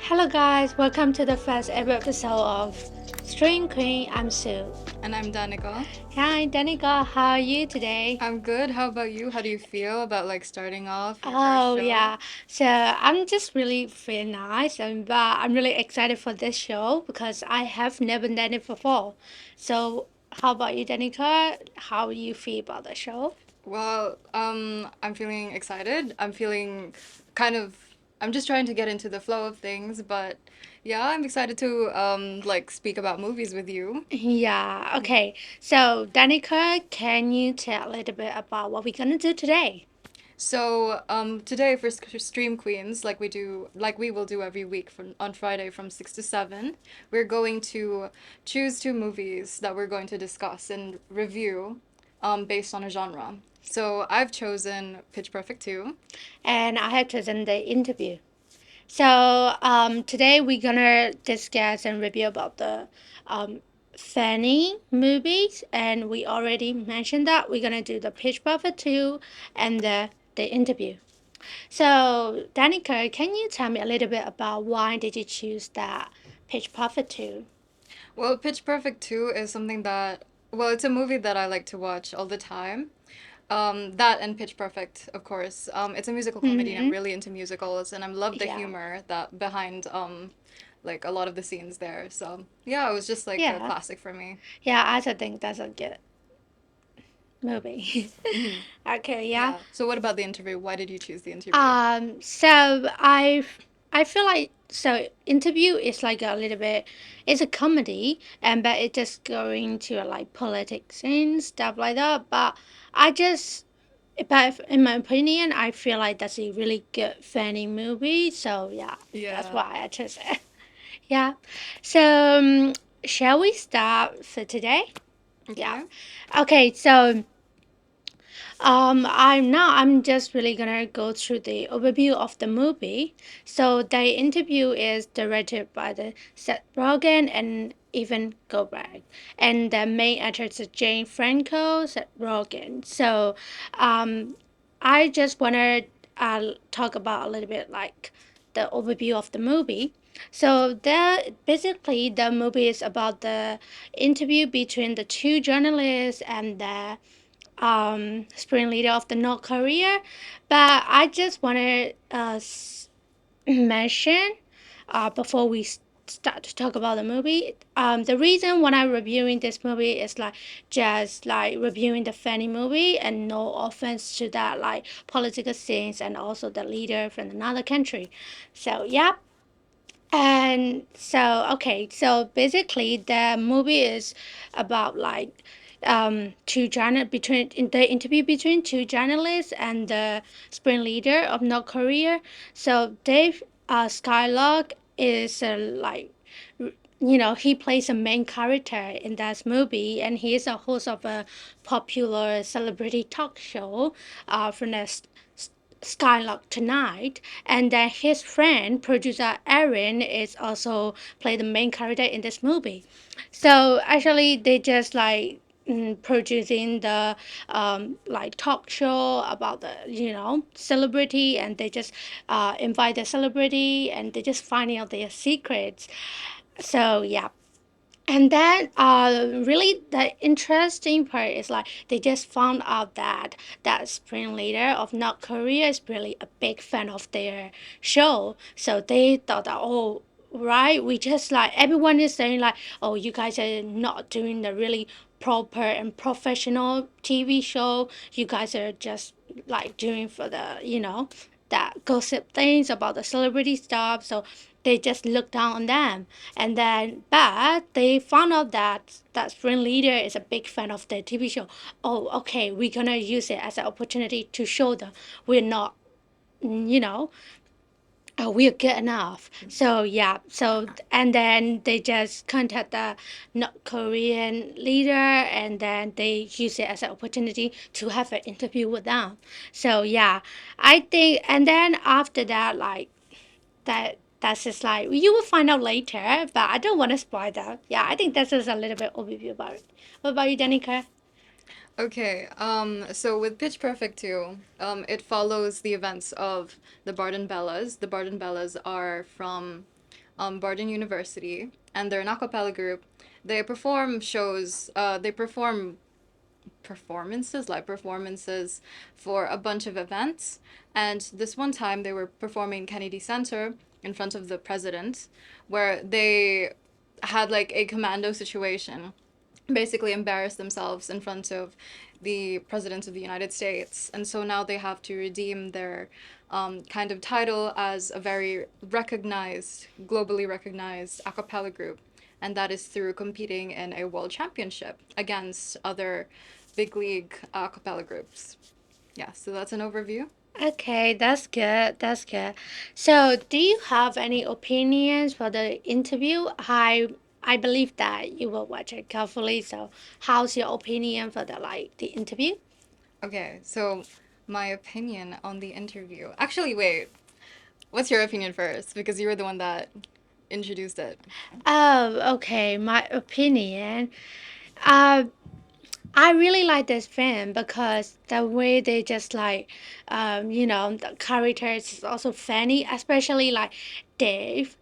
Hello, guys. Welcome to the first ever episode of Stream Queen. I'm Sue. And I'm Danica. Hi, Danica. How are you today? I'm good. How about you? How do you feel about starting off your first Oh show? yeah. So I'm just really feeling nice, and I'm really excited for this show because I have never done it before. So how about you, Danica? How you feel about the show? I'm feeling excited. I'm feeling kind of. I'm just trying to get into the flow of things, but yeah, I'm excited to speak about movies with you. Yeah. Okay. So Danica, can you tell a little bit about what we're gonna do today? Today for Stream Queens, like we will do every week on Friday from 6 to 7, we're going to choose two movies that we're going to discuss and review, based on a genre. So I've chosen Pitch Perfect 2. And I have chosen the interview. So today we're gonna discuss and review about the um, Fanny movies, and we already mentioned that we're gonna do the Pitch Perfect 2 and the interview. So Danica, can you tell me a little bit about why did you choose that Pitch Perfect 2? Well, Pitch Perfect 2 is it's a movie that I like to watch all the time. That and Pitch Perfect, of course. It's a musical comedy, and I'm Mm-hmm. really into musicals, and I love the Yeah. humor that behind a lot of the scenes there. So yeah, it was just like a Yeah. classic for me. Yeah, I also think that's a good movie. Hmm. Okay, yeah. Yeah. So what about the interview? Why did you choose the interview? So I feel like so interview is like a little bit it's a comedy and but it just going to like politics and stuff like that. I just but in my opinion, I feel like that's a really good funny movie. So yeah, that's Yeah. why I chose it. Yeah. So shall we start for today? Yeah. Okay. Okay. So I'm just really gonna go through the overview of the movie. So the interview is directed by the Seth Rogen and Evan Goldberg, and the main actors are Jane Franco, Seth Rogen. So, um, I just wanna talk about a little bit like the overview of the movie. So basically the movie is about the interview between the two journalists and the spring leader of the North Korea. But I just want to mention before we start to talk about the movie. The reason when I'm reviewing this movie is like just like reviewing the funny movie and no offense to that like political scenes and also the leader from another country. So yeah, and so, okay, so basically, the movie is about like two journal between in the interview between two journalists and the spring leader of North Korea. So Dave Skylark is he plays a main character in that movie, and he is a host of a popular celebrity talk show from the Skylark Tonight, and then his friend, producer Aaron, is also play the main character in this movie. So actually, they just like producing the like talk show about the celebrity, and they just invite the celebrity, and they just finding out their secrets. So yeah, and then, really, the interesting part is like they just found out that that spring leader of North Korea is really a big fan of their show. So they thought that, oh, right, we just like everyone is saying like, oh, you guys are not doing the really proper and professional TV show. You guys are just like doing for the that gossip things about the celebrity stuff. So they just look down on them, and then but they found out that that spring leader is a big fan of the TV show. Oh, okay, we're gonna use it as an opportunity to show them we're not, you know, we're good enough. So yeah, so and then they just contact the North Korean leader, and then they use it as an opportunity to have an interview with them. So yeah, I think, and then after that, like that's just like you will find out later, but I don't want to spoil that. Yeah, I think that's just a little bit overview about it. What about you, Danica? Okay. So with Pitch Perfect 2, it follows the events of the Barden Bellas. The Barden Bellas are from Barden University, and they're an a cappella group. They perform shows. They perform performances, live performances for a bunch of events. And this one time they were performing Kennedy Center in front of the president, where they had like a commando situation, basically embarrassed themselves in front of the president of the United States. And so now they have to redeem their kind of title as a very recognized, globally recognized a cappella group. And that is through competing in a world championship against other big league a cappella groups. Yeah, so that's an overview. Okay, that's good. That's good. So, do you have any opinions for the interview? I believe that you will watch it carefully. So, how's your opinion for the interview? Okay, so my opinion on the interview. Actually, wait. What's your opinion first? Because you were the one that introduced it. Oh, okay. My opinion. Uh, I really like this film because the way they just the characters is also funny, especially like Dave.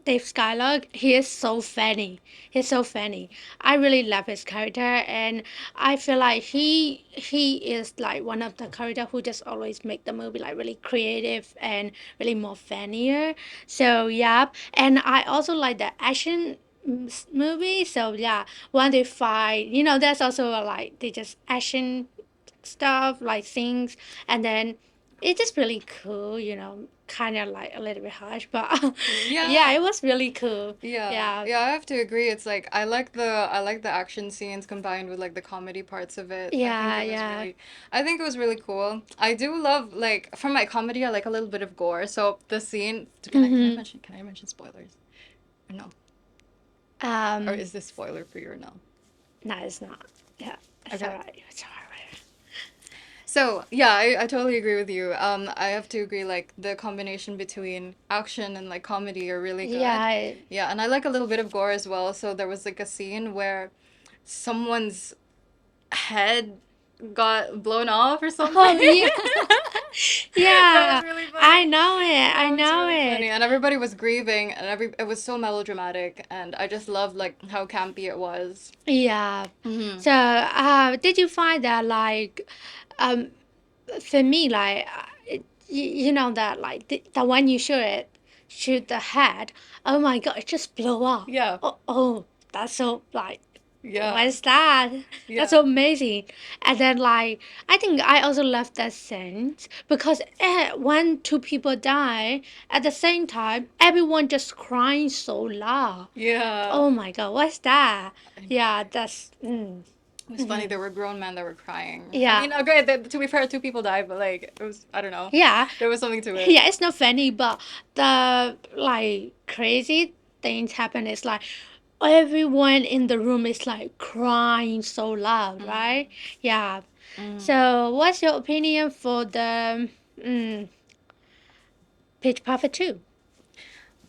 Dave Skylark, he is so funny. He's so funny. I really love his character, and I feel like he is like one of the character who just always make the movie like really creative and really more funnier. So yeah, and I also like the action movie. So yeah, when they fight, there's also like they just action stuff like things, and then it's just really cool. Kind of like a little bit harsh, but yeah, Yeah. it was really cool. Yeah. Yeah. Yeah, I have to agree. It's like I like the action scenes combined with like the comedy parts of it. Yeah, yeah. I think it was really cool. I do love like from my comedy I like a little bit of gore. So the scene Mm-hmm. can I mention spoilers? Or no? Or Um, is this spoiler free or no? no, it's not. Yeah, it's Okay. alright. It's alright. So yeah, I totally agree with you. I have to agree like the combination between action and like comedy are really good. Yeah. Yeah, and I like a little bit of gore as well. So there was like a scene where someone's head got blown off or something. Oh yeah. That was Yeah. really I funny. know it. I That was know really funny, it. and everybody was grieving, and it was so melodramatic, and I just loved like how campy it was. Yeah. Hmm. So, did you find that um, for me, that like the one you shoot the head. Oh my God, it just blew up. Yeah, Oh, that's so like, what yeah, is that? That's yeah. so amazing. And then I think I also love that scene because when two people die at the same time, everyone just crying so loud. Yeah. Oh my God, what's that? I know, Yeah, right? that's. It was funny. Mhm. There were grown men that were crying. I Yeah, mean, okay, to be fair, two people died, but like it was, I don't know. yeah, There was something to it. yeah. It's not funny, but the crazy things happen. Is like everyone in the room is like crying so loud, right? Mm, Yeah. mm. So, what's your opinion for the Pitch Perfect 2?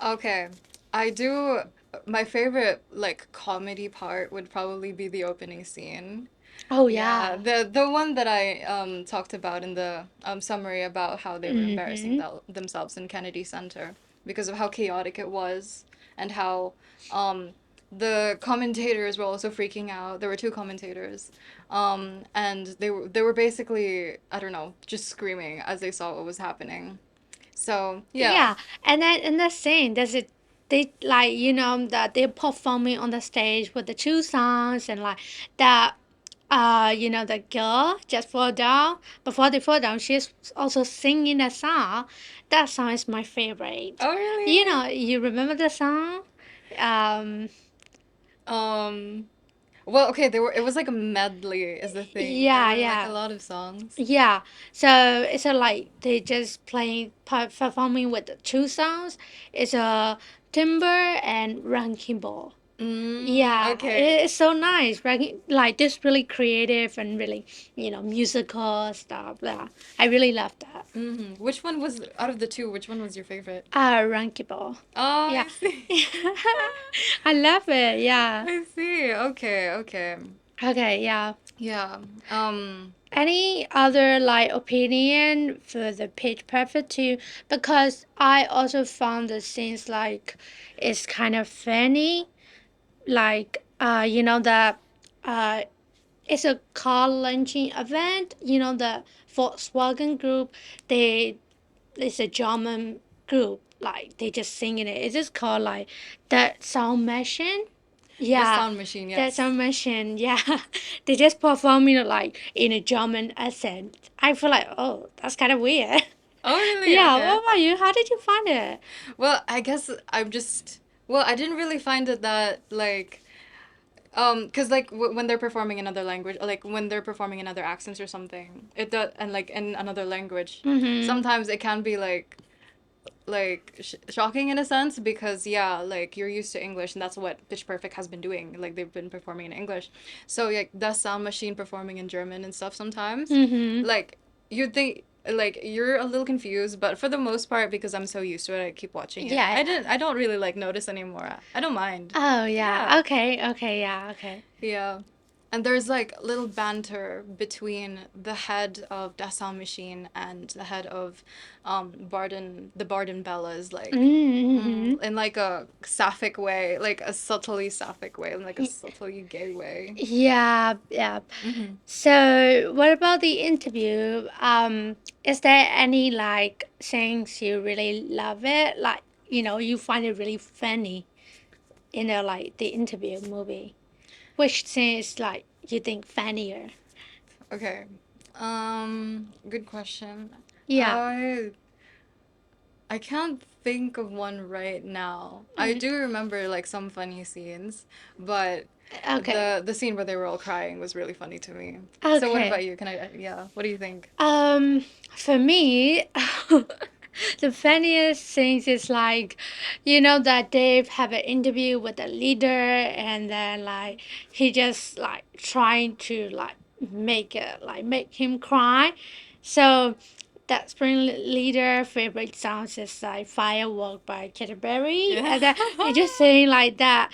Okay, I do. My favorite like comedy part would probably be the opening scene. Oh Yeah, yeah. the one that I talked about in the summary about how they were embarrassing Mm-hmm. themselves in Kennedy Center because of how chaotic it was and how um the commentators were also freaking out. There were two commentators. And they were basically, I don't know, just screaming as they saw what was happening. So, yeah. Yeah, and then in the scene, there's it. They that they're performing on the stage with the two songs and like that. The girl just fall down. Before they fall down, she's also singing a song. That song is my favorite. Oh, really? You remember the song? Um, Um, well, okay, it was like a medley is the thing. There yeah, were like a yeah. lot of songs. Yeah, so it's a like they just performing with the two songs. It's a Timber and Ranking Ball. Yeah, Okay. it's so nice. Like this really creative and really musical stuff. Yeah, I really love that. Which one was out of the two, which one was your favorite? Ranking Ball. Oh, Yeah, I see. I love it. Yeah. I see. Okay, okay. Okay. Yeah. Yeah. Um, any other like opinion for the Pitch Perfect 2? Because I also found the scenes like it's kind of funny. Like that it's a car launching event. The Volkswagen group, they it's a German group. Like they just singing it. It's just called like that sound machine. The Yeah, sound machine, that yes. sound machine. Yeah, they just performing it like in a German accent. I feel like, oh, that's kind of weird. Oh, really? Yeah. Okay. What about you? How did you find it? Well, I guess I'm just. Well, I didn't really find it that, like. Cause like when they're performing another language, like when they're performing in other accents or something, it does, and like in another language, Mhm. sometimes it can be like shocking in a sense because yeah, like you're used to English and that's what Pitch Perfect has been doing. Like they've been performing in English, so like the sound machine performing in German and stuff sometimes, Mhm. like you'd think like you're a little confused, but for the most part because I'm so used to it, I keep watching it. Yeah. Yeah. I don't really like notice anymore. I don't mind. Oh yeah. Yeah. Okay. Okay. Yeah. Okay. Yeah. And there's like little banter between the head of Da Sound Machine and the head of the Barden Bellas, like Mm-hmm. in like a sapphic way, like a subtly sapphic way, in like a subtly gay way. Yeah. Yeah. Mm-hmm. So, what about the interview? Is there any like things you really love it? Like, you find it really funny in like the interview movie. Which scene is like you think funnier? Okay. Good question. Yeah. I I can't think of one right now. I do remember like some funny scenes, but Okay. the scene where they were all crying was really funny to me. So what Okay. about you? Can I yeah, what do you think? Um, for me, the funniest things is like, that Dave have an interview with the leader, and then like he just like trying to like make him cry. So that spring leader favorite songs is like Firework by Katy Perry, Yeah. and then he just saying like that.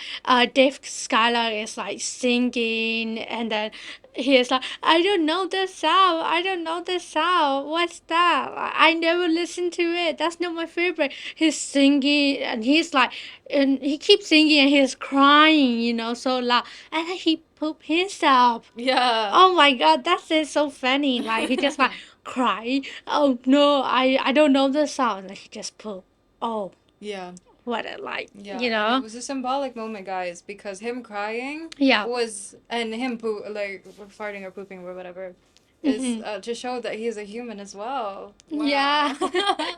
Dave Skylar is like singing, and then he is like, I don't know the sound. I don't know the sound. What's that? I never listened to it. That's not my favorite. He's singing, and he's like, and he keeps singing, and he's crying, so loud, and then he poop himself. Yeah. Oh my god, that's it so funny. Like he just like cry. Oh no, I don't know the sound. And he just poop. Oh, Yeah. what a like, Yeah, and it was a symbolic moment, guys, because him crying Yeah. was and him like farting or pooping or whatever is Hmm. to show that he is a human as well. Yeah. Wow.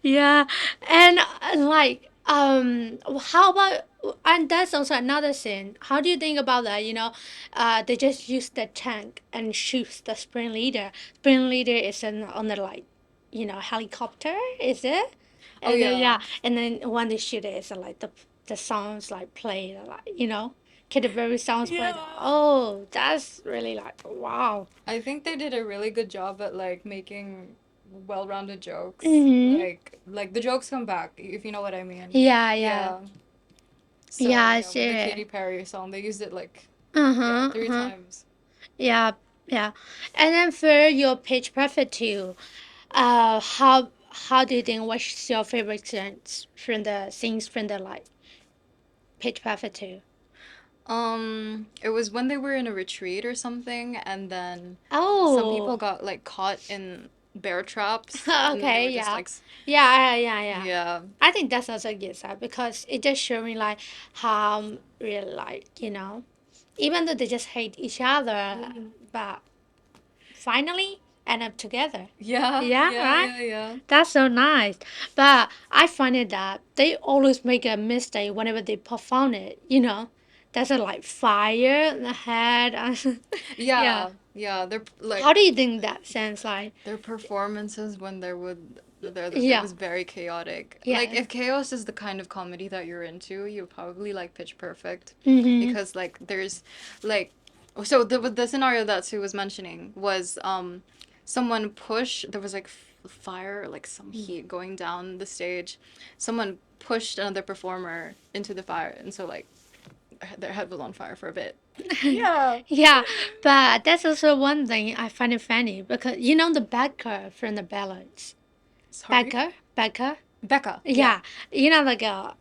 Yeah. And like how about, and that's also another thing. How do you think about that? They just use the tank and shoot the spring leader. Spring leader is on the like, helicopter, is it? Oh And then yeah. yeah, and then when they shoot it, it's like the sounds like play like, Katy Perry sounds play. Yeah. Oh, that's really like wow. I think they did a really good job at like making well-rounded jokes. Mhm. Like the jokes come back, if you know what I mean. Yeah, yeah. Yeah. So Yeah, I yeah, with the see. Katy Perry song, they used it like yeah, Uh-huh. three Uh-huh. times. Yeah, yeah. And then for your Pitch Perfect too, how do you think, what's your favorite scenes from the like Pitch Perfect too? It was when they were in a retreat or something, and then some people Oh, got like caught in bear traps, and then they okay, were just yeah. like, Yeah, yeah, yeah. yeah, I think that's also a good side because it just shows me like how real like, even though they just hate each other, Mhm. but finally end up together. Yeah, Yeah, yeah, right? yeah, yeah, That's so nice. But I find it that they always make a mistake whenever they perform it. There's a like fire in the head. Yeah. yeah, yeah. They're How like do you think that sounds like? their performances when they would it Yeah. was very chaotic. Like Yeah. if chaos is the kind of comedy that you're into, you probably like Pitch Perfect, Mhm. because like there's like so the scenario that Sue was mentioning was someone push there was like fire, like some heat going down the stage. Someone pushed another performer into the fire, and so like their head was on fire for a bit. Yeah. Yeah, but that's also one thing I find it funny because you know the Becca from the ballads. Sorry. Becca. Becca. Yeah. Yeah, you know the girl.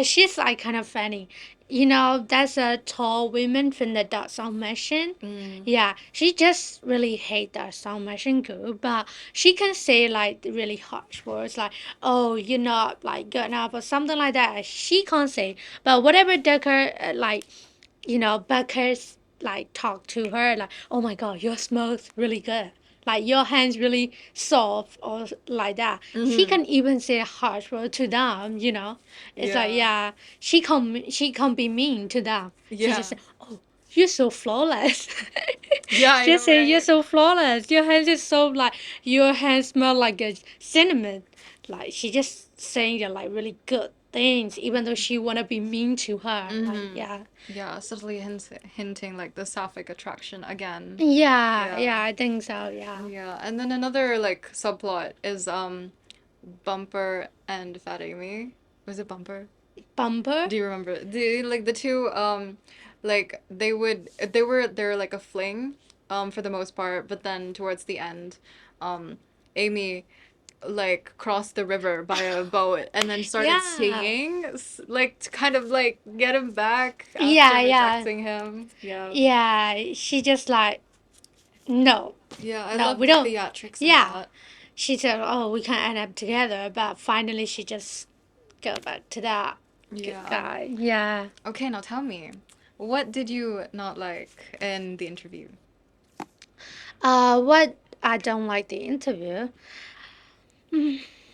She's like kind of funny. You know, that's a tall woman from the Dark Sound Machine. Mm. Yeah, she just really hate that Sound Machine group, but she can say like really harsh words like, "Oh, you're not like good enough" or something like that. She can't say, but whatever Decker like, you know, Becker's like talk to her like, "Oh my God, your smells really good." Like your hands really soft or like that. She Mm-hmm. can even say harsh word to them, you know. It's like Yeah. yeah, she can't be mean to them. She just Yeah. say, "Oh, you're so flawless." Yeah, I She just know, say you're right? so flawless. Your hands is so like your hands smell like a cinnamon. Like she just saying that like really good things, even though she wanna be mean to her. Like Mm-hmm. yeah. Yeah, subtly hinting like the sapphic attraction again. Yeah, Yeah. yeah, I think so, yeah. Yeah, and then another like subplot is Bumper and Fat Amy. Was it Bumper? Bumper? Do you remember? The two like they're like a fling for the most part, but then towards the end Amy like crossed the river by a boat and then started Yeah. singing like to kind of like get him back after Yeah, yeah. rejecting him. Yeah. Yeah, she just like, no, Yeah, I no, love we the don't. theatrics in Yeah. that. She said, oh, we can't end up together, but finally she just go back to that Yeah. guy. Yeah. Okay, now tell me, what did you not like in the interview? What I don't like the interview.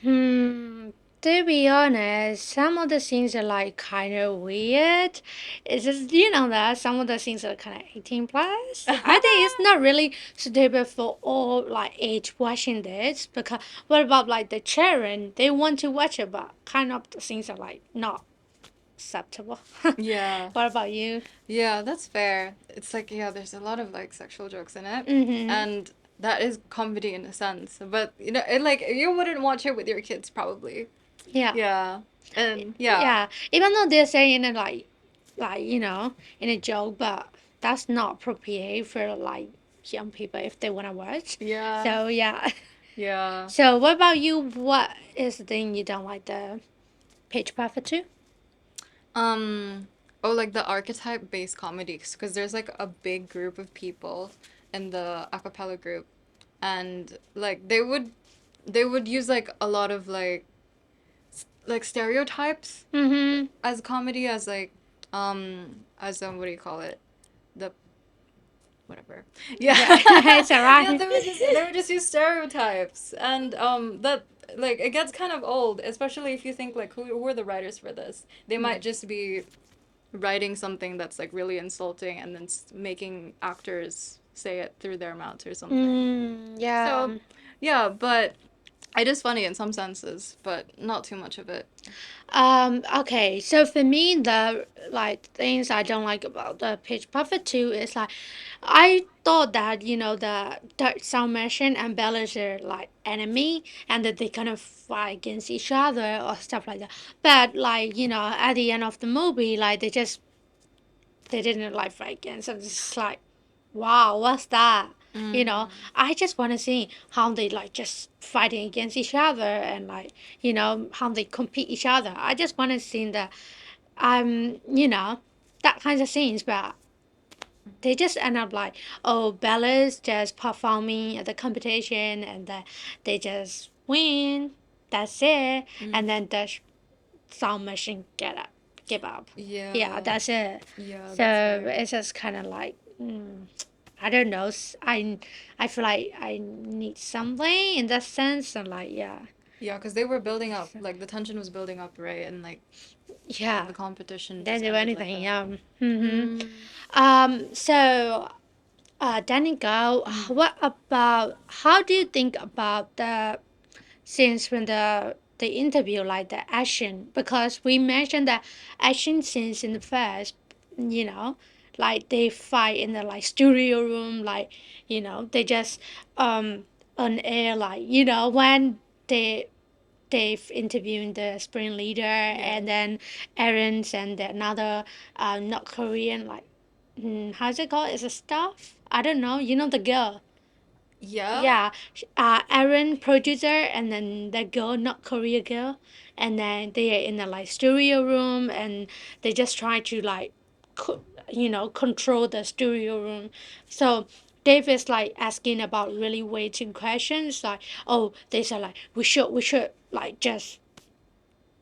Hmm. To be honest, some of the scenes are like kind of weird. It's just you know that some of the scenes are kind of 18 plus. I think it's not really suitable for all like age watching this because what about like the children? They want to watch it, but kind of the scenes are like not acceptable. Yeah. What about you? Yeah, that's fair. It's like, yeah, there's a lot of like sexual jokes in it. Mm-hmm. And that is comedy in a sense. But, you know, it like you wouldn't watch it with your kids probably. Yeah. Yeah. And yeah. Yeah. Even though they're saying it like you know, in a joke, but that's not appropriate for like young people if they want to watch. Yeah. So yeah. Yeah. So what about you? What is the thing you don't like the Page Perfect too? Um, oh, like the archetype based comedies, because there's like a big group of people in the a cappella group, and like they would use like a lot of like stereotypes Mm-hmm. as comedy as what do you call it, the whatever. Yeah. Yeah, it's Yeah, alright. they would just use stereotypes, and that like it gets kind of old, especially if you think like who were the writers for this. They might just be writing something that's like really insulting and then making actors say it through their mouths or something. Yeah. So, yeah, but it is funny in some senses, but not too much of it. Okay, so for me, the like things I don't like about the Pitch Perfect 2 is like, I thought that you know the Dark Sound Machine and Bellish are like enemy and that they kind of fight against each other or stuff like that. But like you know, at the end of the movie, like they didn't like fight against. So it's just like, wow, what's that? You know, Mm. I just want to see how they like just fighting against each other and like you know how they compete each other. I just want to see that you know that kinds of scenes, but they just end up like oh Bella's just performing at the competition and then they just win. That's it, Mm. and then the sound machine give up. Yeah, Yeah. that's it. Yeah, So that's fair. it's just kind of like I don't know. I feel like I need something in that sense, and like yeah, Yeah, because they were building up, like the tension was building up, right? And like yeah. the competition Don't just do ended like anything. that. Yeah. Mm-hmm. Mm. So Danny Go, Mm. what about? How do you think about the scenes when the interview, like the action? Because we mentioned the action scenes in the first, you know, like they fight in the like studio room, like you know they just on air, like you know when they Dave interviewing the spring leader, Yeah. and then Aaron's and another not Korean, like, how's it called? Is it staff? I don't know. You know the girl. Yeah. Yeah, Aaron producer, and then the girl, not Korea girl, and then they are in the like studio room, and they just try to like, control the studio room. So Dave is like asking about really weighted questions, like, oh, they said like we should like just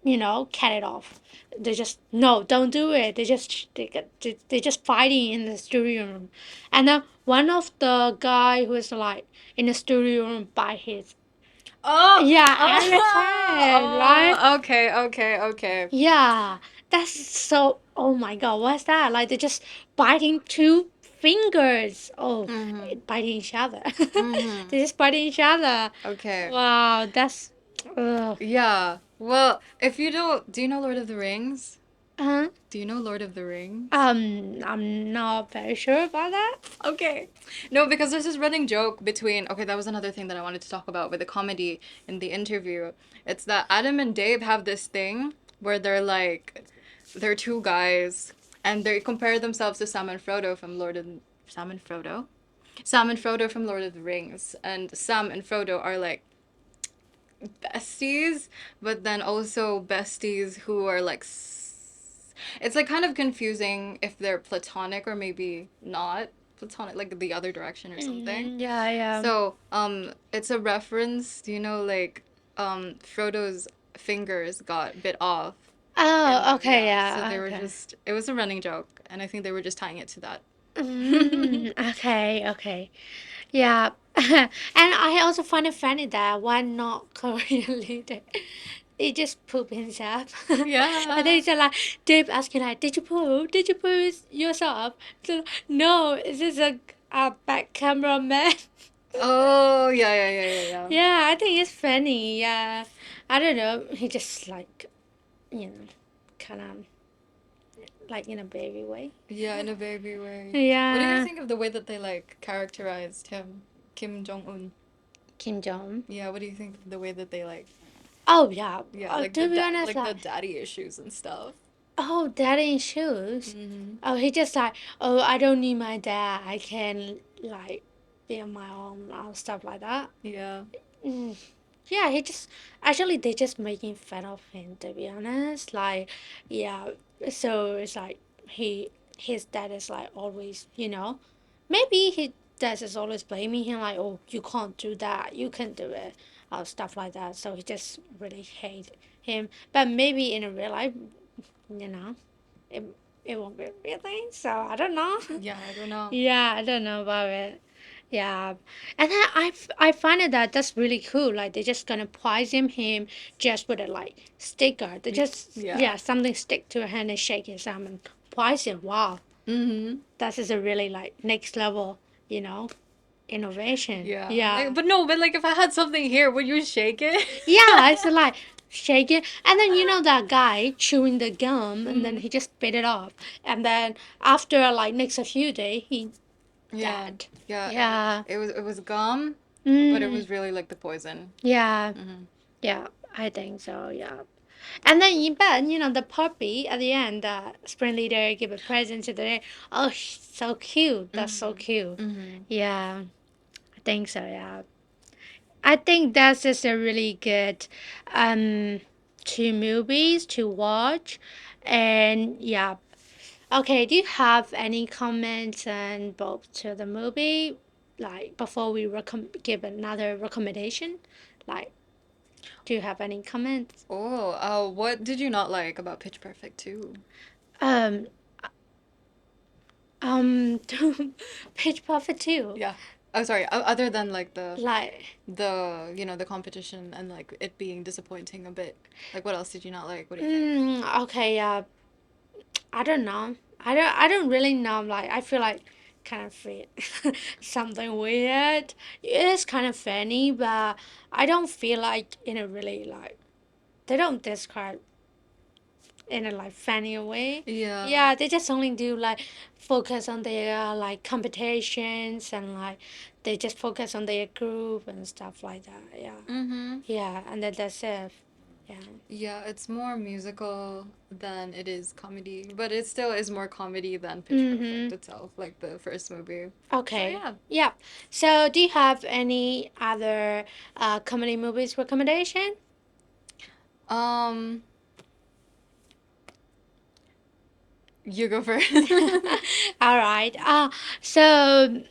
cut it off. They just no, don't do it. They just fighting in the studio room, and then one of the guy who is like in the studio room by his Oh, yeah Aaron head, right? oh, okay, okay, okay. Yeah, that's so. Oh my God, what's that? Like they're just biting two fingers. Oh, Mm-hmm. biting each other. Mm-hmm. They're just biting each other. Okay. Wow, that's. Ugh. Yeah. Well, if you don't, do you know Lord of the Rings? Uh, Do you know Lord of the Rings? I'm not very sure about that. Okay. No, because there's this running joke between, okay, that was another thing that I wanted to talk about with the comedy in the interview. It's that Adam and Dave have this thing where they're two guys and they compare themselves to Sam and Frodo from Sam and Frodo? Sam and Frodo from Lord of the Rings. And Sam and Frodo are like besties, but then also besties who are like it's like kind of confusing if they're platonic or maybe not platonic, like the other direction or something. Yeah, yeah. So, it's a reference, like, Frodo's fingers got bit off in Oh, the, okay, yeah. So yeah, they were okay. just, it was a running joke, and I think they were just tying it to that. Okay, okay. Yeah. And I also find it funny that one not Korean leader, he just poop himself. And then Yeah. he's like, Dave asking like, did you poop? Did you poop yourself? So, no, is this a back cameraman? Oh, yeah, yeah, yeah, yeah, yeah. Yeah, I think it's funny. Yeah. I don't know. He just like, you know, kind of like in a baby way. Yeah, in a baby way. What do you Yeah. think of the way that they like characterized him, Kim Jong Un? Kim Jong. Yeah, what do you think of the way that they like, Oh yeah. yeah, like To be honest, like the like, daddy issues and stuff? oh, dad in shoes. Mm-hmm. Oh, he just like, oh, I don't need my dad. I can like be on my own or stuff like that. Yeah. Mm. Yeah, he just actually they just making fun of him, to be honest. Like, yeah. So it's like his dad is like always, maybe his dad is always blaming him like, oh, you can't do that, you can do it, or stuff like that. So he just really hate him. But maybe in a real life, you know, it it won't be a real thing. So I don't know. Yeah, I don't know. Yeah, I don't know about it. Yeah, and then I find it that that's really cool. Like they're just gonna poison him just with a like sticker. They just Yeah. yeah something stick to a hand and shake his arm and poison. Wow, Mm-hmm. that is a really like next level, you know, innovation. Yeah. Yeah, Like, but no, but like if I had something here, would you shake it? yeah, it's like shake it, and then that guy chewing the gum, and then Mm-hmm. he just bit it off, and then after like next a few days he Yeah. dead. Yeah. Yeah. It was gum, but it Mm. was really like the poison. Yeah. Mm-hmm. Yeah. I think so. Yeah. And then you bet, the puppy at the end, the spring leader give a present to the. Oh, so cute. That's so cute. Mm-hmm. Mm-hmm. Yeah. I think so. Yeah. I think that's just a really good, um, two movies to watch, and yeah. Okay. Do you have any comments and both to the movie, like before we give another recommendation, like? Do you have any comments? Oh, what did you not like about Pitch Perfect 2? Um, um, Pitch Perfect 2. Yeah. Oh, sorry. Other than like Like, the competition and like it being disappointing a bit. Like what else did you not like? What do you think? okay, yeah. I don't know. I don't really know. Like, I feel like kind of free. Something weird. It is kind of funny, but I don't feel like in a really like they don't describe in a like funny way. Yeah. Yeah, they just only do like focus on their like competitions and like they just focus on their group and stuff like that. Yeah, Mm-hmm. yeah, and then that's it. Yeah. Yeah, it's more musical than it is comedy, but it still is more comedy than Pitch Mm-hmm. Perfect itself, like the first movie. So Okay. yeah. Yeah. So, do you have any other comedy movies recommendation? Um, you go first. All right. So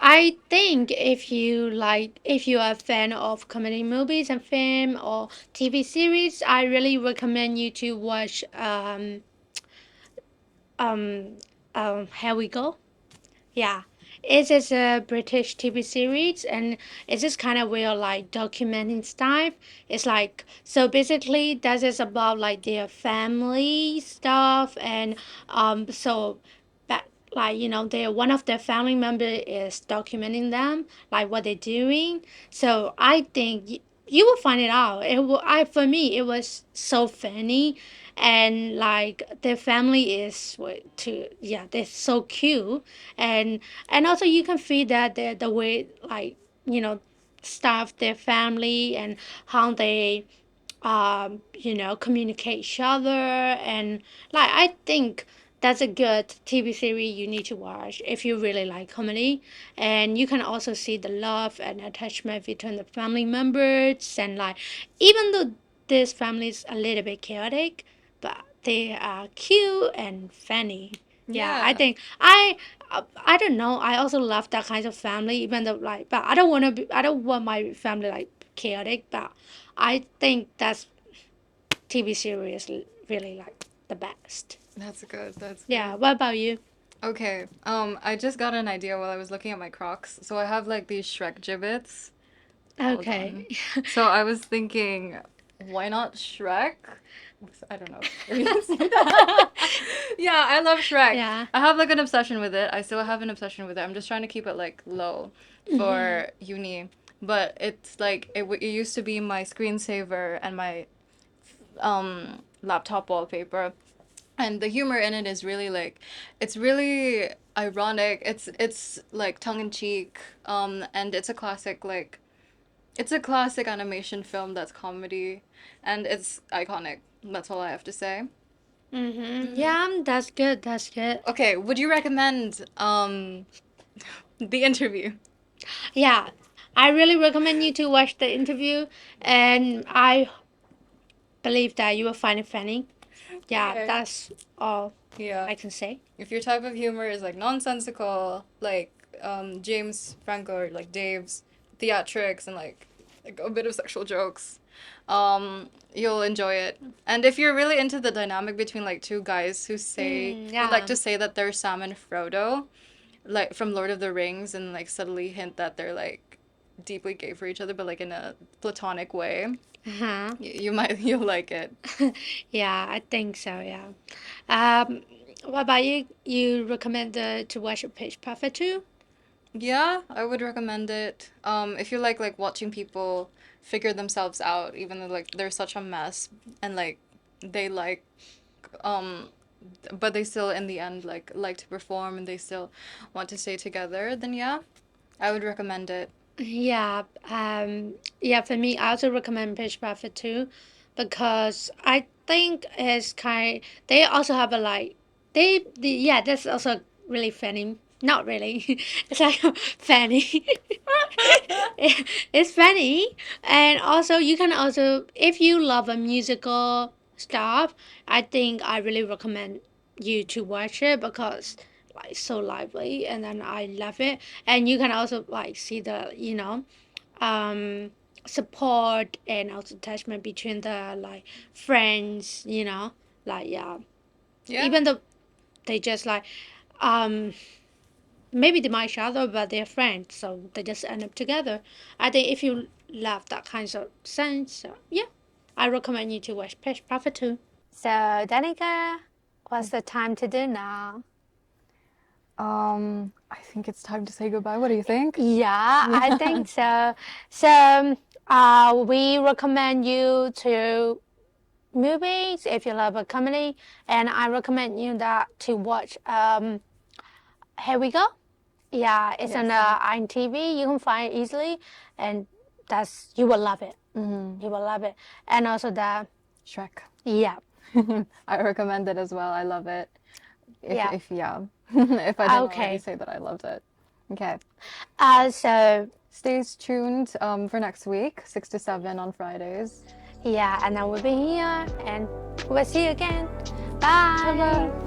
I think if you are a fan of comedy movies and film or TV series, I really recommend you to watch um Here We Go. Yeah, it is a British TV series, and it's just kind of weird, like documenting stuff. It's like so basically that is about like their family stuff, and so back like their one of their family member is documenting them, like what they're doing. So I think you will find it out. It will, I for me it was so funny, and like their family is to yeah they're so cute, and also you can feel that the way like stuff their family and how they communicate each other, and like I think that's a good TV series you need to watch if you really like comedy, and you can also see the love and attachment between the family members, and like even though this family is a little bit chaotic, but they are cute and funny. Yeah, I Yeah, think I don't know. I also love that kind of family, even though like, but I don't want my family like chaotic, but I think that's TV series really like the best. that's good. That's Yeah. good. What about you? Okay. I just got an idea while I was looking at my Crocs. So I have like these Shrek gibbets. Hold on. Okay. So I was thinking, why not Shrek? I don't know if you can say that. Yeah, I love Shrek. Yeah. I have like an obsession with it. I still have an obsession with it. I'm just trying to keep it like low Hmm. for uni. But it's like it used to be my screensaver and my laptop wallpaper. And the humor in it is really like it's really ironic. It's like tongue in cheek. And it's a classic like it's a classic animation film that's comedy, and it's iconic. That's all I have to say. Hmm. Mm-hmm. Yeah, that's good. That's good. Okay, would you recommend the interview? Yeah, I really recommend you to watch the interview, and I believe that you will find it funny. Yeah, Okay. that's all Yeah. I can say. If your type of humor is like nonsensical, like James Franco or like Dave's theatrics and like a bit of sexual jokes, you'll enjoy it. And if you're really into the dynamic between like two guys who like Yeah. to say that they're Sam and Frodo, like from Lord of the Rings, and like subtly hint that they're like deeply gay for each other, but like in a platonic way, Uh-huh. you might you'll like it. Yeah, I think so. Yeah. Um, what about you? You recommend to watch Pitch Perfect too? Yeah, I would recommend it. If you like watching people figure themselves out, even though like they're such a mess and like they like um but they still in the end like to perform and they still want to stay together, then yeah, I would recommend it. Yeah, yeah, for me, I also recommend Pitch Perfect too, because I think it's kind. They also have a like, yeah, that's also really funny. Not really, it's like funny. It's funny, and also you can also if you love a musical stuff, I think I really recommend you to watch it because like so lively, and then I love it, and you can also like see the um support and also attachment between the like friends, like yeah, Yeah. even though they just like um maybe they might each other but they're friends, so they just end up together. I think if you love that kind of sense, so yeah, I recommend you to watch Pitch Perfect too. So Danica, what's the time to do now? I think it's time to say goodbye. What do you think? Yeah, I Yeah. think so. So, we recommend you to movies if you love a comedy, and I recommend you that to watch. Here we go. Yeah, it's on Yes. IMTV. You can find it easily, and that's you will love it. You will love it, and also that. Shrek. Yeah. I recommend it as well. I love it. Yeah. If yeah, if I didn't already Okay. say that I loved it. Okay. So Stay tuned for next week, 6 to 7 on Fridays. yeah, and I will be here, and we'll see you again. Bye Bye. bye.